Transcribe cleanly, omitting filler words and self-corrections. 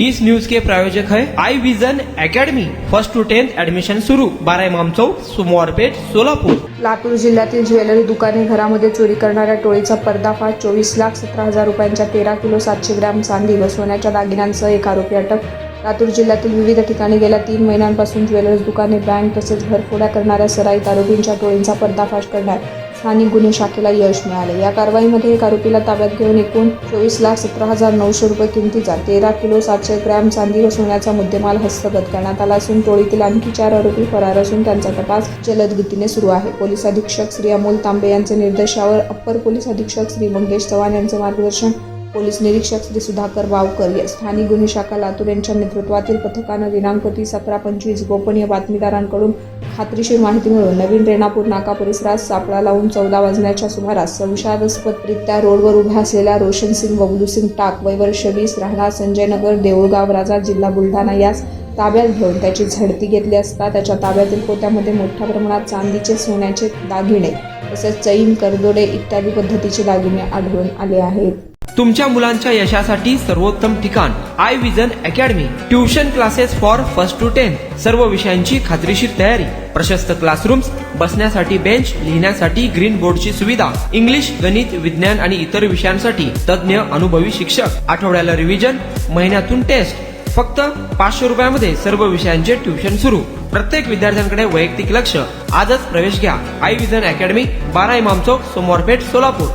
इस news के प्रायोजक है आई vision academy. 1st to 10th admission शुरू। 12 इमाम चौक, सोमवारपेठ, सोलापूर। लातूर जिल्ह्यातील ज्वेलरी दुकाने घरामध्ये चोरी करणाऱ्या टोळीचा पर्दाफाश। 24,17,000 रुपयांच्या 13 किलो 700 ग्रॅम चांदी व सोन्याच्या दागिन्यांसह एक आरोपी अटक। लातूर जिल्ह्यातील विविध ठिकाणी गेल्या 3 महिन्यांपासून ज्वेलरी दुकाने, बँक तसेच घरफोड्या करणाऱ्या सराईत आरोपींच्या टोळींचा पर्दाफाश करण्यात स्थानिक गुन्हे शाखेला यश मिळाले। या कारवाईमध्ये एक आरोपीला ताब्यात घेऊन एकूण 24,17,900 रुपये किमतीचा 13 किलो 700 ग्रॅम चांदी व सोन्याचा मुद्देमाल हस्तगत करण्यात आला असून टोळीतील आणखी 4 आरोपी फरार असून त्यांचा तपास जलद गतीने सुरू आहे। पोलीस अधीक्षक श्री अमोल तांबे यांचे निर्देशावर अप्पर पोलीस अधीक्षक श्री मंगेश चव्हाण यांचे मार्गदर्शन, पोलीस निरीक्षक श्री सुधाकर वावकर या स्थानिक गुन्हे शाखा लातूर यांच्या नेतृत्वातील पथकानं दिनांक 30/11/25 गोपनीय बातमीदारांकडून खात्रीशीर माहिती मिळून नवीन रेणापूर नाका परिसरात सापळा लावून 14 वाजण्याच्या सुमारास संशयास्पदरित्या रोडवर उभ्या असलेल्या रोशन सिंग बबलू सिंग टाक वय वर्ष 20 राहणार संजय नगर देऊळगाव राजा जिल्हा बुलढाणा यास ताब्यात घेऊन त्याची झडती घेतली असता त्याच्या ताब्यातील पोत्यामध्ये मोठ्या प्रमाणात चांदीचे, सोन्याचे दागिने तसेच चैन, करदोडे इत्यादी पद्धतीचे दागिने आढळून आले आहेत। तुमच्या मुलांच्या यशासाठी सर्वोत्तम ठिकाण आई vision academy. Tuition classes for 1st to 10th, सर्व विषयांची खात्रीशीर तयारी, प्रशस्त क्लासरूम्स, बसण्यासाठी बेंच, लिहिण्यासाठी ग्रीन बोर्डची सुविधा, इंग्लिश, गणित, विज्ञान आणि इतर विषयांसाठी तज्ञ अनुभवी शिक्षक, आठवड्याला रिव्हिजन, महिन्यातून टेस्ट। फक्त 500 रुपयामध्ये सर्व विषयांचे ट्युशन सुरू। प्रत्येक विद्यार्थ्यांकडे वैयक्तिक लक्ष। आजच प्रवेश घ्या। आई विजन अकॅडमी, 12 इमाम चौक, सोमवारपेठ, सोलापूर।